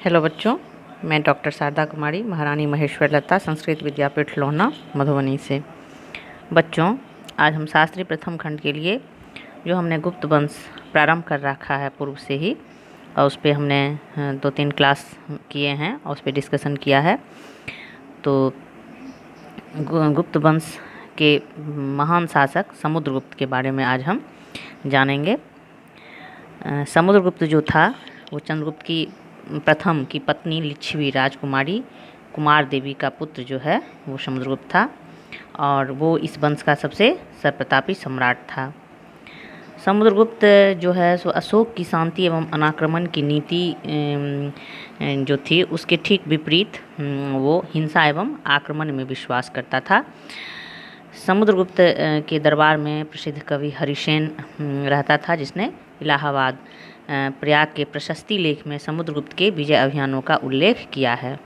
Hello बच्चों, मैं doctor Sharda कुमारी, महारानी महेश्वर लता संस्कृत विद्यापीठ लोहना मधुबनी से। बच्चों, आज हम शास्त्रीय प्रथम खंड के लिए जो हमने गुप्त वंश प्रारंभ कर रखा है पूर्व से ही, और उस पर हमने 2-3 क्लास किए हैं और उस पर डिस्कशन किया है। तो गुप्त वंश के महान शासक समुद्रगुप्त के बारे में आज हम जानेंगे। समुद्रगुप्त जो था वो चंद्रगुप्त की प्रथम की पत्नी लिच्छवी राजकुमारी कुमार देवी का पुत्र जो है वो समुद्रगुप्त था, और वो इस वंश का सबसे सर्वप्रतापी सम्राट था। समुद्रगुप्त जो है सो अशोक की शांति एवं अनाक्रमण की नीति जो थी उसके ठीक विपरीत वो हिंसा एवं आक्रमण में विश्वास करता था। समुद्रगुप्त के दरबार में प्रसिद्ध कवि हरिसेन रहता था, जिसने इलाहाबाद प्रयाग के प्रशस्ति लेख में समुद्रगुप्त के विजय अभियानों का उल्लेख किया है।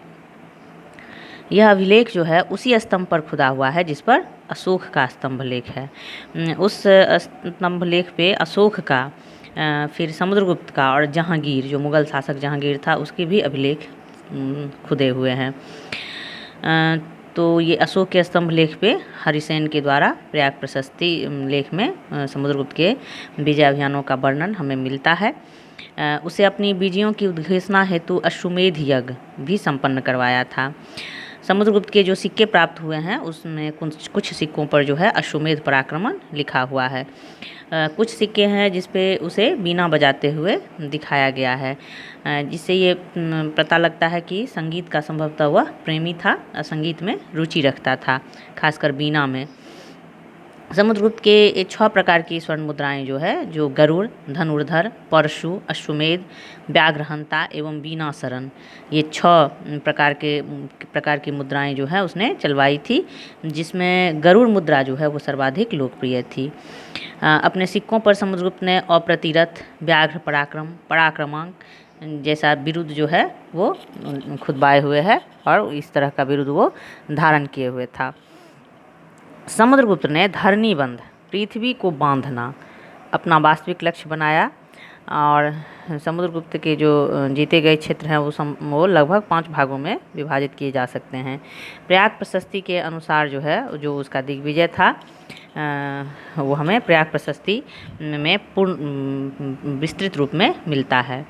यह अभिलेख जो है उसी स्तंभ पर खुदा हुआ है जिस पर अशोक का स्तंभ लेख है। उस स्तंभ लेख पे अशोक का, फिर समुद्रगुप्त का और जहांगीर जो मुग़ल शासक जहांगीर था उसके भी अभिलेख खुदे हुए हैं। तो ये अशोक के स्तंभ लेख पे हरिसेन के द्वारा प्रयाग प्रशस्ति लेख में समुद्रगुप्त के विजय अभियानों का वर्णन हमें मिलता है। उसे अपनी विजयों की उद्घोषणा हेतु अश्वमेध यज्ञ भी संपन्न करवाया था। समुद्रगुप्त के जो सिक्के प्राप्त हुए हैं उसमें कुछ सिक्कों पर जो है अश्वमेध पराक्रमण लिखा हुआ है। कुछ सिक्के हैं जिस पे उसे बीना बजाते हुए दिखाया गया है, जिससे ये पता लगता है कि संगीत का संभवतः वह प्रेमी था, संगीत में रुचि रखता था, खासकर बीना में। समुद्रगुप्त के 6 प्रकार की स्वर्ण मुद्राएं जो है, जो गरुड़, धनुर्धर, परशु, अश्वमेध, व्याघ्रहंता एवं बीनासरन, ये 6 प्रकार की मुद्राएं जो है उसने चलवाई थी, जिसमें गरुड़ मुद्रा जो है वो सर्वाधिक लोकप्रिय थी। अपने सिक्कों पर समुद्रगुप्त ने अप्रतिरथ, व्याघ्र पराक्रमांक जैसा बिरुद जो है वो खुदवाए हुए है, और इस तरह का बिरुद वो धारण किए हुए था। समुद्रगुप्त ने धरणी बंध, पृथ्वी को बांधना, अपना वास्तविक लक्ष्य बनाया, और समुद्रगुप्त के जो जीते गए क्षेत्र हैं वो लगभग 5 भागों में विभाजित किए जा सकते हैं। प्रयाग प्रशस्ति के अनुसार जो है जो उसका दिग्विजय था वो हमें प्रयाग प्रशस्ति में पूर्ण विस्तृत रूप में मिलता है।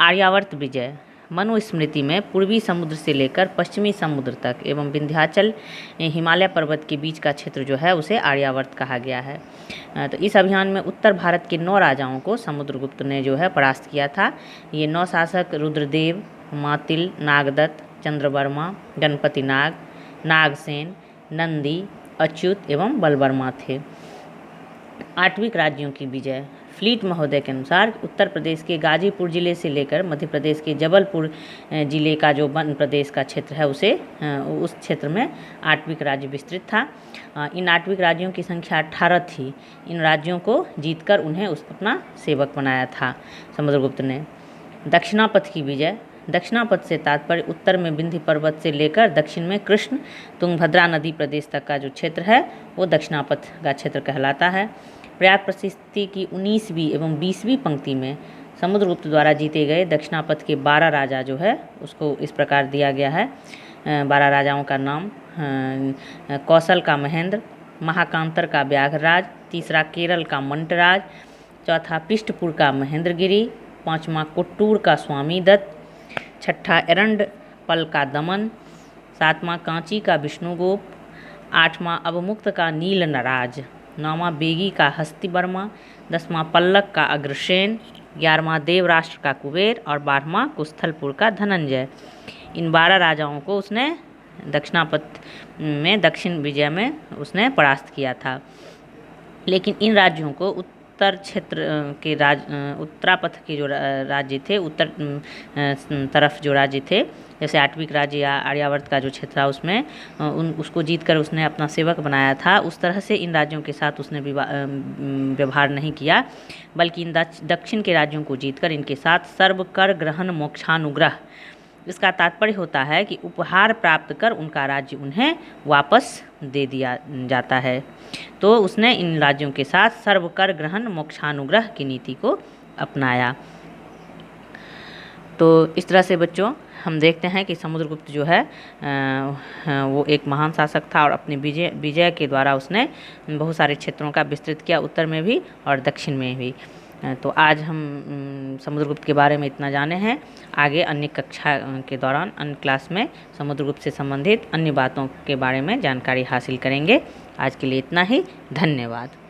आर्यावर्त विजय, मनुस्मृति में पूर्वी समुद्र से लेकर पश्चिमी समुद्र तक एवं विंध्याचल हिमालय पर्वत के बीच का क्षेत्र जो है उसे आर्यावर्त कहा गया है। तो इस अभियान में उत्तर भारत के 9 राजाओं को समुद्रगुप्त ने जो है परास्त किया था। ये 9 शासक रुद्रदेव, मातिल, नागदत्त, चंद्रवर्मा, गणपति नाग, नागसेन, नंदी, अच्युत एवं बलवर्मा थे। आठविक राज्यों की विजय, फ्लीट महोदय के अनुसार उत्तर प्रदेश के गाजीपुर जिले से लेकर मध्य प्रदेश के जबलपुर जिले का जो वन प्रदेश का क्षेत्र है उस क्षेत्र में आठविक राज्य विस्तृत था। इन आठविक राज्यों की संख्या 18 थी। इन राज्यों को जीतकर उन्हें अपना सेवक बनाया था समुद्रगुप्त ने। दक्षिणापथ की विजय, दक्षिणापथ से तात्पर्य उत्तर में विंध्य पर्वत से लेकर दक्षिण में कृष्ण तुंगभद्रा नदी प्रदेश तक का जो क्षेत्र है वो दक्षिणापथ का क्षेत्र कहलाता है। प्रयाग प्रशस्ति की 19वीं एवं 20वीं पंक्ति में समुद्रगुप्त द्वारा जीते गए दक्षिणापथ के 12 राजा जो है उसको इस प्रकार दिया गया है। 12 राजाओं का नाम, कौशल का महेंद्र, महाकांतर का व्याघ्रराज, तीसरा केरल का मंटराज, चौथा पृष्ठपुर का महेंद्रगिरी, 5वां कोट्टूर का स्वामी दत्त, 6ठा एरंडपल का दमन, 7वां कांची का विष्णुगोप, 8वां अवमुक्त का नील नराज, 9वां बेगी का हस्तिवर्मा, 10वां पल्लक का अग्रसेन, 11वां देवराष्ट्र का कुबेर और 12वां कुस्थलपुर का धनंजय। इन 12 राजाओं को उसने दक्षिणापथ में दक्षिण विजय में उसने परास्त किया था। लेकिन इन राज्यों को उत्तर क्षेत्र के उत्तरापथ के जो राज्य थे, उत्तर तरफ जो राज्य थे, जैसे आठविक राज्य या आर्यावर्त का जो क्षेत्र था उसमें उसको जीतकर उसने अपना सेवक बनाया था, उस तरह से इन राज्यों के साथ उसने व्यवहार नहीं किया, बल्कि इन दक्षिण के राज्यों को जीतकर इनके साथ सर्वकर ग्रहण मोक्षानुग्रह, इसका तात्पर्य होता है कि उपहार प्राप्त कर उनका राज्य उन्हें वापस दे दिया जाता है। तो उसने इन राज्यों के साथ सर्वकर ग्रहण मोक्षानुग्रह की नीति को अपनाया। तो इस तरह से बच्चों हम देखते हैं कि समुद्रगुप्त जो है वो एक महान शासक था और अपनी विजय के द्वारा उसने बहुत सारे क्षेत्रों का विस्तृत किया, उत्तर में भी और दक्षिण में भी। तो आज हम समुद्रगुप्त के बारे में इतना जाने हैं। आगे अन्य कक्षा के दौरान अन्य क्लास में समुद्रगुप्त से संबंधित अन्य बातों के बारे में जानकारी हासिल करेंगे। आज के लिए इतना ही, धन्यवाद।